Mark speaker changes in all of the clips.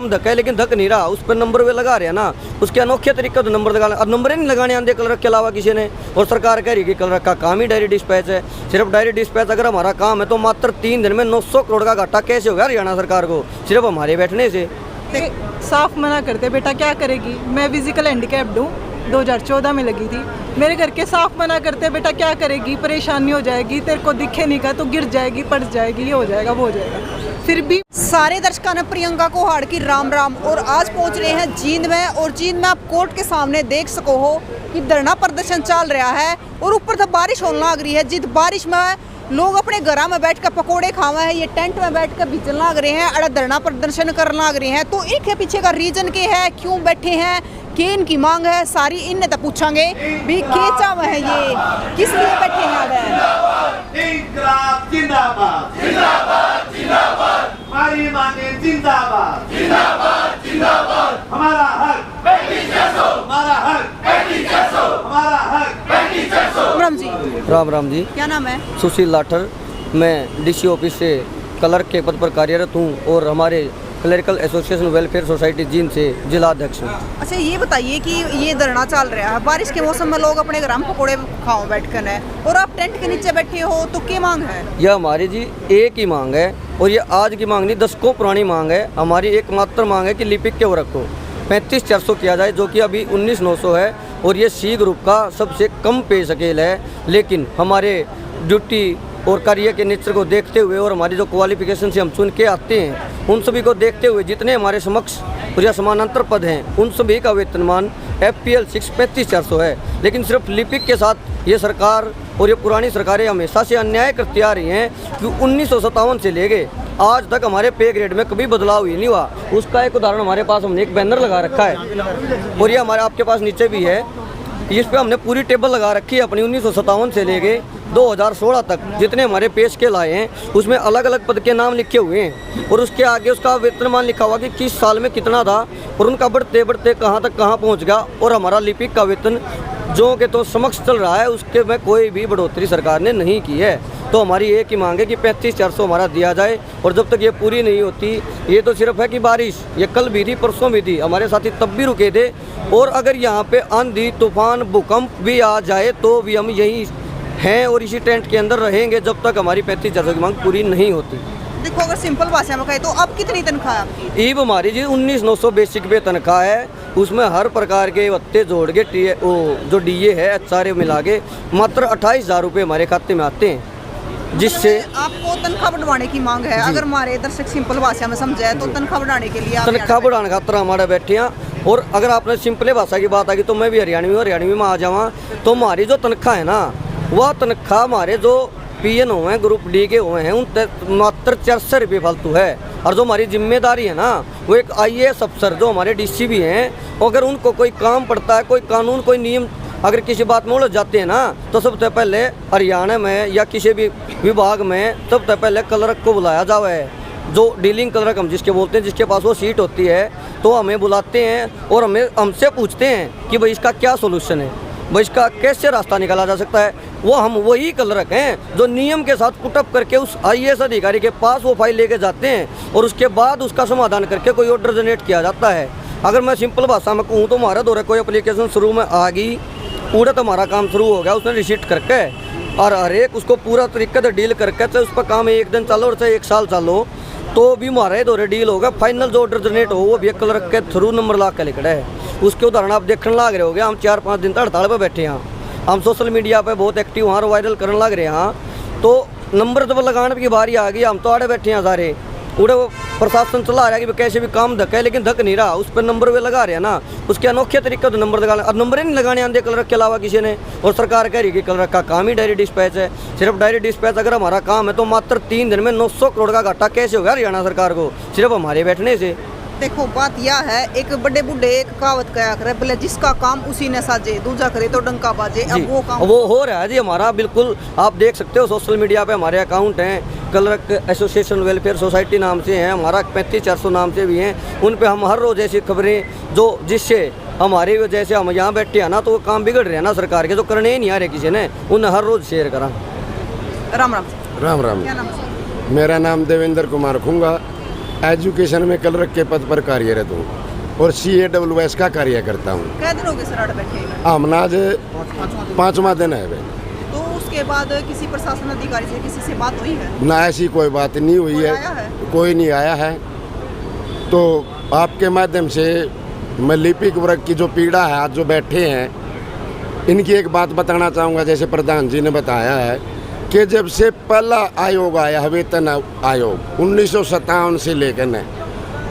Speaker 1: काम धक्का है लेकिन धक नहीं रहा, उस पर नंबर वे लगा रहे हैं ना, उसके अनोखे तरीके से नंबर लगा, अब नंबर ही नहीं लगाने आंदे कलर के अलावा किसी ने। और सरकार कह रही है कि कलर का काम ही डायरी डिस्पैच है, सिर्फ डायरी डिस्पैच अगर हमारा काम है तो मात्र 3 दिन में 900 करोड़ का घाटा कैसे होगा हरियाणा सरकार को सिर्फ हमारे बैठने से।
Speaker 2: साफ मना करते, बेटा क्या करेगी, मैं फिजिकल हैंडीकैप्ड हूँ, 2014 में लगी थी, मेरे घर के साफ मना करते, बेटा क्या करेगी, परेशानी हो जाएगी, तेरे को दिखे नहीं का तो गिर जाएगी, पड़ जाएगी, ये हो जाएगा वो हो जाएगा। फिर भी
Speaker 3: सारे दर्शकों ने प्रियंका कोहाड़ की राम राम। और आज पहुंच रहे हैं जींद में, और जींद में आप कोर्ट के सामने देख सको हो कि धरना प्रदर्शन चल रहा है, और ऊपर तो बारिश होने लग रही है। जिस बारिश में लोग अपने घर में बैठ कर पकौड़े खावा है, ये टेंट में बैठ कर भीचन लग रहे हैं, अड़ा धरना प्रदर्शन करने लग रहे हैं। तो इनके पीछे का रीजन क्या है, क्यों बैठे हैं, क्या इनकी मांग है, सारी इन्हें तो पूछांगे भी क्या चाव है, ये किस लिए बैठे हैं।
Speaker 4: इंकलाब जिंदाबाद जिंदाबाद जिंदाबाद, हमारी मांगे जिंदाबाद जिंदाबाद जिंदाबाद, हमारा हक बेटी जैसो, हमारा हक बेटी जैसो, हमारा हक बेटी जैसो।
Speaker 3: राम जी।
Speaker 1: राम राम जी।
Speaker 3: क्या नाम है?
Speaker 1: सुशील लाठर, मैं डीसी ऑफिस से क्लर्क के पद पर कार्यरत हूँ और हमारे clerical association welfare society Jind से जिला अध्यक्ष हूँ।
Speaker 3: अच्छा ये बताइए कि ये धरना चल रहा है, बारिश के मौसम में लोग अपने घर में पकौड़े खाओ बैठ कर है, और आप टेंट के नीचे बैठे हो, तो क्या मांग है?
Speaker 1: यह हमारी जी एक ही मांग है, और ये आज की मांग नहीं, दशकों पुरानी मांग है। हमारी एकमात्र मांग है कि लिपिक के वर्ग को 35,400 किया जाए, जो कि अभी 19,900 है, और ये सी ग्रुप का सबसे कम पे स्केल है। लेकिन हमारे ड्यूटी और कार्य के नेचर को देखते हुए और हमारी जो क्वालिफिकेशन से हम चुन के आते हैं, उन सभी को देखते हुए जितने हमारे समक्ष और या समानांतर पद हैं, उन सभी का वेतनमान FPL 6 35,400 है। लेकिन सिर्फ लिपिक के साथ ये सरकार और ये पुरानी सरकारें हमेशा से अन्याय करती आ रही हैं कि 1957 से लेके आज तक हमारे पे ग्रेड में कभी बदलाव ही नहीं हुआ। उसका एक उदाहरण हमारे पास हमने एक बैनर लगा रखा है, और ये हमारे आपके पास नीचे भी है, इस पे हमने पूरी टेबल लगा रखी है अपनी 1957 से लेके 2016 तक जितने हमारे पे स्केल आए हैं, उसमें अलग अलग पद के नाम लिखे हुए हैं, और उसके आगे उसका वेतनमान लिखा हुआ कि किस साल में कितना था, और उनका बढ़ते बढ़ते कहाँ तक कहाँ पहुँच गया। और हमारा लिपिक का वेतन जो के तो समक्ष चल रहा है, उसके में कोई भी बढ़ोतरी सरकार ने नहीं की है। तो हमारी एक ही मांग है कि 35,400 हमारा दिया जाए, और जब तक ये पूरी नहीं होती, ये तो सिर्फ है कि बारिश ये कल भी थी, परसों भी थी, हमारे साथी तब भी रुके थे, और अगर यहाँ पे आंधी तूफान भूकंप भी आ जाए तो भी हम यहीं हैं और इसी टेंट के अंदर रहेंगे जब तक हमारी 35,400 की मांग पूरी नहीं होती।
Speaker 3: देखो अगर सिंपल भाषा में कहे तो अब कितनी तनख्वाह है आपकी?
Speaker 1: ईब हमारी जी 19,900 बेसिक पे तनख्वाह है, उसमें हर प्रकार के भत्ते जोड़ के जो DA है HRA मिला के मात्र 28,000 रुपये हमारे खाते में आते हैं, जिससे
Speaker 3: आपको तनख्वाह बढ़वाने की मांग है। अगर हमारे दर्शक सिंपल भाषा में समझे तो तनख्वाह बढ़ाने के लिए
Speaker 1: तनख्वाह बढ़ाने खातर हमारे बैठे हैं। और अगर आपने सिंपल भाषा की बात आ गई तो मैं भी हरियाणवी में आ जाऊँ, तो हमारी जो तनख्वाह है ना, वह तनख्वाह हमारे जो PN हुए हैं, ग्रुप D के हुए हैं, उन मात्र 400 रुपये फालतू है। और जो हमारी जिम्मेदारी है ना, वो एक IAS अफसर जो हमारे DC भी हैं, अगर उनको कोई काम पड़ता है, कोई कानून कोई नियम अगर किसी बात में उलझ जाते हैं ना, तो सबसे पहले हरियाणा में या किसी भी विभाग में सबसे पहले क्लर्क को बुलाया जावे है, जो डीलिंग क्लर्क हम जिसके बोलते हैं, जिसके पास वो सीट होती है, तो हमें बुलाते हैं और हमसे पूछते हैं कि भाई इसका क्या सोल्यूशन है, भाई इसका कैसे रास्ता निकाला जा सकता है। वो हम वही क्लर्क हैं जो नियम के साथ पुटअप करके उस IAS अधिकारी के पास वो फाइल लेके जाते हैं, और उसके बाद उसका समाधान करके कोई ऑर्डर जनरेट किया जाता है। अगर मैं सिंपल भाषा में कहूँ तो हमारा दौरा कोई एप्लीकेशन शुरू में आ गई, पूरा तो हमारा काम शुरू हो गया, उसने रिसीट करके और हर एक उसको पूरा तरीके से डील करके, चाहे उस पर काम 1 दिन चलो और चाहे 1 साल चलो, तो भी हमारे दौरे डील होगा। फाइनल जो ऑर्डर जनरेट हो वो भी क्लर्क के थ्रू नंबर ला के लिखा है। उसके उदाहरण आप देखने लग रहे हो गए, हम 4-5 दिन तक हड़ताल पर बैठे हैं, हम सोशल मीडिया पे बहुत एक्टिव वहाँ वायरल करने लग रहे हैं। तो नंबर जब लगाने की बारी आ गई, हम तो आड़े बैठे हैं सारे, उड़े प्रशासन चला रहा है कि कैसे भी काम धक्का है लेकिन धक नहीं रहा, उस पर नंबर वे लगा रहे हैं ना, उसके अनोखे तरीके से नंबर लगा, अब नंबर ही नहीं लगाने आंदे क्लर्क के अलावा किसी ने। और सरकार कह रही है कि क्लर्क का काम ही डायरी डिस्पैच है, सिर्फ डायरी डिस्पैच अगर हमारा काम है तो मात्र 3 दिन में 900 करोड़ का घाटा कैसे होगा हरियाणा सरकार को सिर्फ हमारे बैठने से।
Speaker 3: देखो बात यह है, एक बड़े बूढ़े एक कहावत कहा करे, बोले जिसका काम उसी ने साजे, दूजा करे तो डंका बाजे। अब वो काम
Speaker 1: वो हो रहा है जी हमारा, बिल्कुल आप देख सकते हो सोशल मीडिया पे हमारे अकाउंट हैं, क्लर्क एसोसिएशन वेलफेयर सोसाइटी नाम से हैं, हमारा 35,400 नाम से भी हैं, उन पे हम हर रोज़ ऐसी खबरें जो जिससे हमारी वजह से हम यहाँ बैठे हैं ना, तो वो काम बिगड़ रहे हैं ना सरकार के, जो करने ही नहीं आ रहे किसी ने, उन्हें हर रोज़ शेयर करा।
Speaker 3: राम राम।
Speaker 5: राम राम।
Speaker 3: क्या नाम है?
Speaker 5: मेरा नाम देवेंद्र कुमार खुंगा, एजुकेशन में क्लर्क के पद पर कार्यरत हूँ और CAWS का कार्य करता हूँ।
Speaker 3: कै दिन हो गए सर अड़ बैठे?
Speaker 5: हमने आज 5वां दिन है भाई।
Speaker 3: तो उसके बाद किसी प्रशासन अधिकारी से किसी से बात हुई है?
Speaker 5: ना ऐसी कोई बात नहीं हुई
Speaker 3: कोई
Speaker 5: है,
Speaker 3: आया है?
Speaker 5: कोई नहीं आया है। तो आपके माध्यम से मैं लिपिक वर्ग की जो पीड़ा है, आज जो बैठे हैं, इनकी एक बात बताना चाहूँगा। जैसे प्रधान जी ने बताया है कि जब से पहला आयोग आया है, वेतन आयोग 1957 से लेकर न,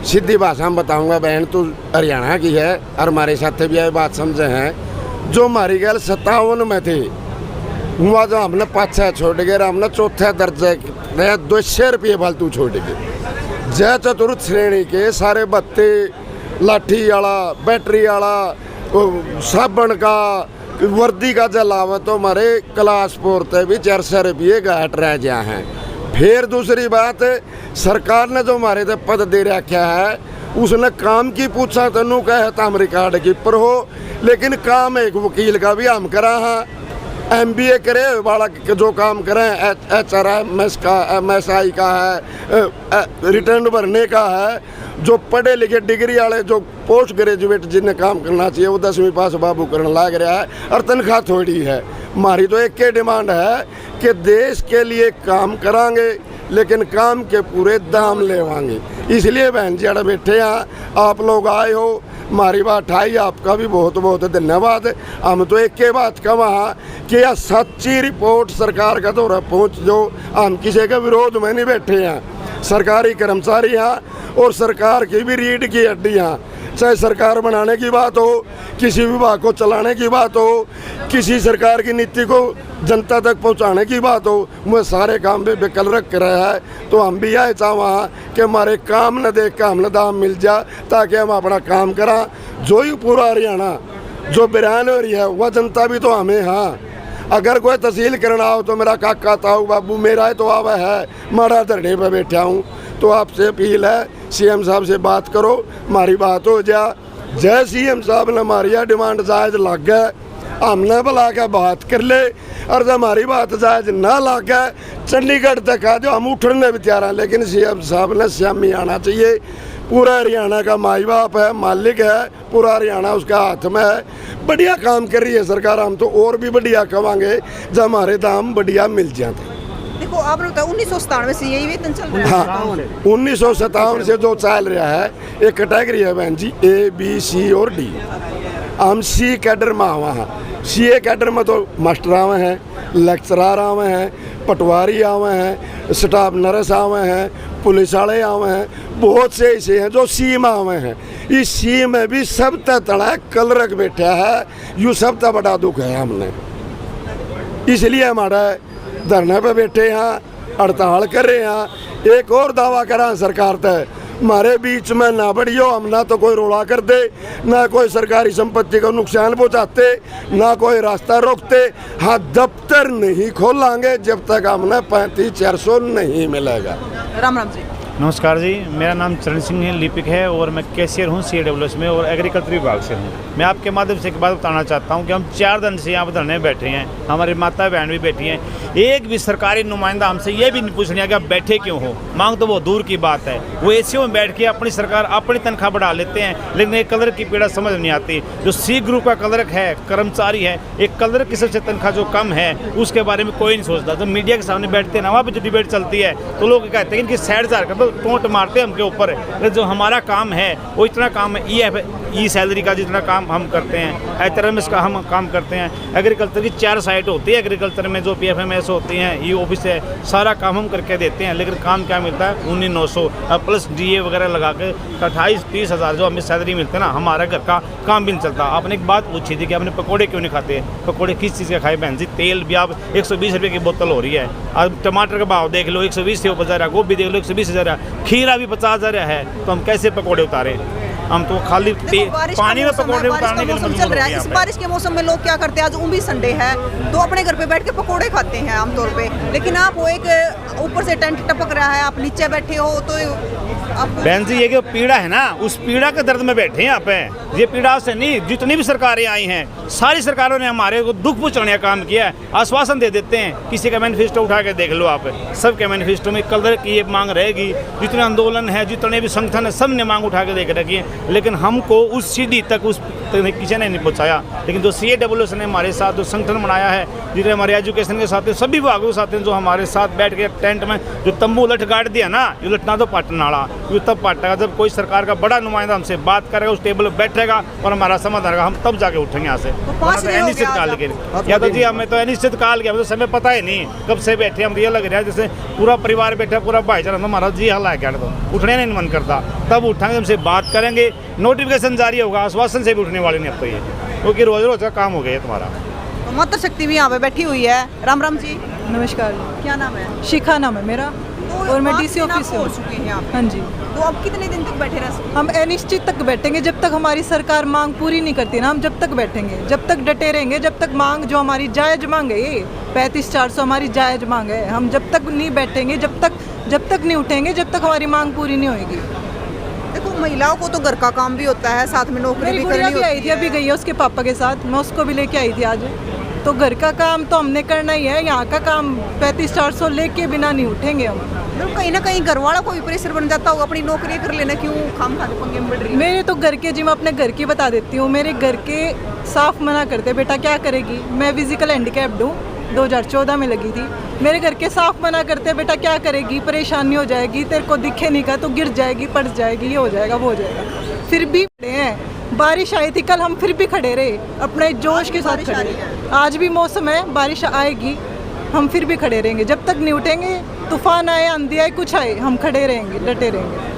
Speaker 5: सीधी भाषा में बताऊँगा, बहन तो हरियाणा की है और हमारे साथ भी यह बात समझे हैं। जो हमारी गैल 57 में थे, वहाँ जो हमने 5 छोड़ गए, हमने चौथे दर्जे 200 रुपये फालतू छोड़ गए। जय चतुर्थ श्रेणी के सारे बत्ते, लाठी वाला, बैटरी वाला, साबन का, वर्दी का जलावा तो हमारे क्लास 4 तक भी 400 रुपये घाट रह गया हैं। फिर दूसरी बात, सरकार ने जो हमारे तक पद दे रखा है, उसने काम की पूछा तनु कहता हम रिकॉर्ड कीपर हो, लेकिन काम एक वकील का भी हम करा हाँ। MBA करे वाला जो काम करें, HRMS का, MSI का है, रिटर्न भरने का है, जो पढ़े लिखे डिग्री वाले जो पोस्ट ग्रेजुएट जिन्हें काम करना चाहिए वो 10वीं पास बाबू करने लग रहा है और तनख्वाह थोड़ी है। हमारी तो एक ही डिमांड है कि देश के लिए काम करांगे लेकिन काम के पूरे दाम लेवांगे। इसलिए बहन जी अड़ा बैठे हैं, आप लोग आए हो, हमारी बात आई, आपका भी बहुत बहुत धन्यवाद। हम तो एक ही बात कहा कि यह सच्ची रिपोर्ट सरकार का दौरा पहुँच जो, हम किसी के विरोध में नहीं बैठे हैं। सरकारी कर्मचारी हैं और सरकार की भी रीढ़ की हड्डी हैं। चाहे सरकार बनाने की बात हो, किसी विभाग को चलाने की बात हो, किसी सरकार की नीति को जनता तक पहुंचाने की बात हो, मैं सारे काम पे बेकल रख रहा है। तो हम भी यह चाहवा कि हमारे काम न देख के हमने दाम मिल जाए ताकि हम अपना काम करा। जो ही पूरा हरियाणा जो बिरान हो रही है वह जनता भी तो हमें। हाँ, अगर कोई तहसील करना हो तो मेरा काका ताऊ बाबू मेरा है तो आवा है, मारा धरने पर बैठा हूँ। तो आपसे अपील है, CM साहब से बात करो, हमारी बात हो जा। जय CM साहब ने हमारी यह डिमांड जायज लग गए, हमने बुला के बात कर ले, और जब हमारी बात जायज ना लग गए चंडीगढ़ तक आ जाओ, हम उठने भी तैयार हैं। लेकिन CM साहब ने श्यामी आना चाहिए। पूरा हरियाणा का माई बाप है, मालिक है, पूरा हरियाणा उसका हाथ में है। बढ़िया काम कर रही है सरकार, हम तो और भी बढ़िया कमाएंगे जब हमारे दाम बढ़िया मिल जाते।
Speaker 3: देखो आपने बताया 1997 से यही वेतन चल रहा है।
Speaker 5: हाँ, 1957 से जो चल रहा है, एक कैटेगरी है बहन जी A, B, C और D। हम C कैडर में आवा हैं। CA कैडर में तो मास्टर आवे हैं, लेक्चरार आवे हैं, पटवारी आवे हैं, स्टाफ नर्स आवे हैं, पुलिस वाले आवे हैं, बहुत से ऐसे हैं जो C में आवे हैं। इस C में भी सब तड़ा क्लर्क बैठा है, यूँ सब बड़ा दुख है हमने। इसलिए हमारा धरने पे बैठे हैं, हड़ताल कर रहे हैं। एक और दावा करा सरकार तय, हमारे बीच में ना बढ़ियो, हम ना तो कोई रोड़ा कर दे, ना कोई सरकारी संपत्ति को नुकसान पहुंचाते, ना कोई रास्ता रोकते। हाँ, दफ्तर नहीं खोलेंगे जब तक हमने 3500 नहीं मिलेगा।
Speaker 3: राम राम जी।
Speaker 6: नमस्कार जी, मेरा नाम चरण सिंह है, लिपिक है और मैं कैशियर हूँ CAWS में और एग्रीकल्चर विभाग से हूँ। मैं आपके माध्यम से एक बात बताना चाहता हूँ कि हम 4 दिन से यहाँ पर धरने बैठे हैं, हमारी माता बहन भी बैठी हैं। एक भी सरकारी नुमाइंदा हमसे ये भी नहीं पूछ रहा कि आप बैठे क्यों हो। मांग तो वो दूर की बात है, वो एसीओ में बैठ के अपनी सरकार अपनी तनख्वाह बढ़ा लेते हैं, लेकिन एक क्लर्क की पीड़ा समझ नहीं आती। जो C ग्रुप का क्लर्क है, कर्मचारी है, एक क्लर्क की सबसे तनख्वाह जो कम है उसके बारे में कोई नहीं सोचता। जब मीडिया के सामने बैठते हैं ना, वहाँ पर जो डिबेट चलती है तो लोग कहते हैं कि साइड जार कर दो, टोंट मारते हैं हमके ऊपर। जो हमारा काम है वो इतना काम है, ई सैलरी का जितना काम हम करते हैं, HRMS का हम काम करते हैं। एग्रीकल्चर की 4 साइट होती है एग्रीकल्चर में, जो PFMS होती हैं, ई ऑफिस है, सारा काम हम करके देते हैं। लेकिन काम क्या मिलता है? 19,900 प्लस DA वगैरह लगा के 28-30 हज़ार जो हमें सैलरी मिलती है ना, हमारा घर का काम भी नहीं चलता। आपने एक बात पूछी थी कि आपने पकौड़े क्यों नहीं खाते? पकौड़े किस चीज़ का खाए बहन जी? तेल भी आप 120 रुपये की बोतल हो रही है। अब टमाटर का भाव देख लो, 120 से ऊपर जा रहा है, गोभी देख लो 120,000, खीरा भी 50,000 है। तो हम कैसे पकौड़े उतारें? हम तो खाली पानी में पकौड़े उतारने के लिए
Speaker 3: चल रहा है। इस बारिश के मौसम में लोग क्या करते हैं, आज उम्भी संडे है तो अपने घर पे बैठ के पकोड़े खाते हैं आमतौर पे। लेकिन आप वो एक ऊपर से टेंट टपक रहा है, आप नीचे बैठे हो तो
Speaker 6: बहन जी, ये जो पीड़ा है ना, उस पीड़ा के दर्द में बैठे हैं यहाँ पे। ये पीड़ा से नहीं, जितनी भी सरकारें आई हैं, सारी सरकारों ने हमारे को दुख पहुँचाने का काम किया है। आश्वासन दे देते हैं, किसी का मैनिफेस्टो उठा के देख लो आप, सबके मैनिफेस्टो में कलर की ये मांग रहेगी। जितने आंदोलन है, जितने भी संगठन है, सब ने मांग उठा के देख रखी है, लेकिन हमको उस सीढ़ी तक उस किसी ने नहीं पहुँचाया। लेकिन जो CAWS ने हमारे साथ जो संगठन बनाया है, जितने हमारे एजुकेशन के साथ सभी विभागों के साथ जो हमारे साथ बैठ के टेंट में जो तंबू उलट गाड़ दिया ना, ये उलटना तो पाटन वाला, ये तब पाटेगा जब कोई सरकार का बड़ा नुमाइंदा हमसे बात करेगा, उस टेबल पर बैठेगा और हमारा समाधान होगा, हम तब जाके उठेंगे यहाँ से। अनिश्चित काल के या तो जी हमें तो अनिश्चित काल के, हमें तो समय पता ही नहीं कब से बैठे हम। ये लग रहा है जैसे पूरा परिवार बैठा, पूरा भाईचारा, हमारा जी हाल है क्या, तो उठने नहीं मन करता। तब उठाएंगे, हमसे बात करेंगे, नोटिफिकेशन जारी होगा, आश्वासन से भी उठने वाले नहीं अब तो ये, क्योंकि रोज रोज का काम हो गया तुम्हारा।
Speaker 3: तो माता शक्ति भी यहाँ पे बैठी हुई है। राम राम जी,
Speaker 2: नमस्कार।
Speaker 3: क्या नाम है?
Speaker 2: शिखा नाम है मेरा,
Speaker 3: तो
Speaker 2: और मैं
Speaker 3: आप
Speaker 2: DC
Speaker 3: चुनाव
Speaker 2: ऑफिस से
Speaker 3: हो
Speaker 2: हूँ।
Speaker 3: चुके हैं आप।
Speaker 2: हाँ जी।
Speaker 3: तो अब कितने दिन तक बैठे रह सकते?
Speaker 2: हम अनिश्चित तक बैठेंगे जब तक हमारी सरकार मांग पूरी नहीं करती ना, हम जब तक बैठेंगे, जब तक डटे रहेंगे, जब तक मांग जो हमारी जायज़ मांग है, ये 35,400 हमारी जायज़ मांग है, हम जब तक नहीं बैठेंगे, जब तक नहीं उठेंगे, जब तक हमारी मांग पूरी नहीं होगी।
Speaker 3: देखो, महिलाओं को तो घर का काम भी होता है, साथ में नौकरी
Speaker 2: मेरी
Speaker 3: भी
Speaker 2: गुड़िया
Speaker 3: करनी
Speaker 2: भी आई
Speaker 3: होती
Speaker 2: थी, अभी गई है उसके पापा के साथ, मैं उसको भी लेके आई थी आज। तो घर का काम तो हमने करना ही है, यहाँ का काम 35,400 लेके बिना नहीं उठेंगे हम।
Speaker 3: तो कहीं ना कहीं घर वाला को भी प्रेशर बन जाता होगा, अपनी नौकरी कर लेना, क्यों खाम खाने पंगे में बढ़ रही है?
Speaker 2: मेरे तो घर के, जी मैं अपने घर की बता देती हूँ, मेरे घर के साफ मना करते, बेटा क्या करेगी, मैं फिजिकल हैंडीकैप्ड हूँ, 2014 में लगी थी। मेरे घर के साफ मना करते, बेटा क्या करेगी, परेशानी हो जाएगी, तेरे को दिखे नहीं का तो गिर जाएगी, पड़ जाएगी, ये हो जाएगा, वो हो जाएगा। फिर भी खड़े हैं। बारिश आई थी कल, हम फिर भी खड़े रहे, अपने जोश के साथ खड़े रहे। आज भी मौसम है, बारिश आएगी, हम फिर भी खड़े रहेंगे, जब तक नहीं उठेंगे। तूफान आए, आंधी आए, कुछ आए, हम खड़े रहेंगे, डटे रहेंगे।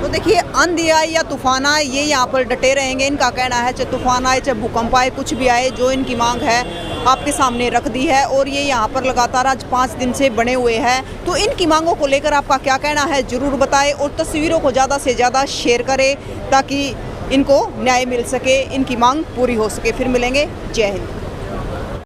Speaker 3: तो देखिए, आंधी आए या तूफान आए, ये यहाँ पर डटे रहेंगे। इनका कहना है चाहे तूफान आए, चाहे भूकंप आए, कुछ भी आए, जो इनकी मांग है आपके सामने रख दी है, और ये यहाँ पर लगातार आज 5 दिन से बने हुए हैं। तो इनकी मांगों को लेकर आपका क्या कहना है, ज़रूर बताएं, और तस्वीरों को ज़्यादा से ज़्यादा शेयर करें ताकि इनको न्याय मिल सके, इनकी मांग पूरी हो सके। फिर मिलेंगे, जय हिंद।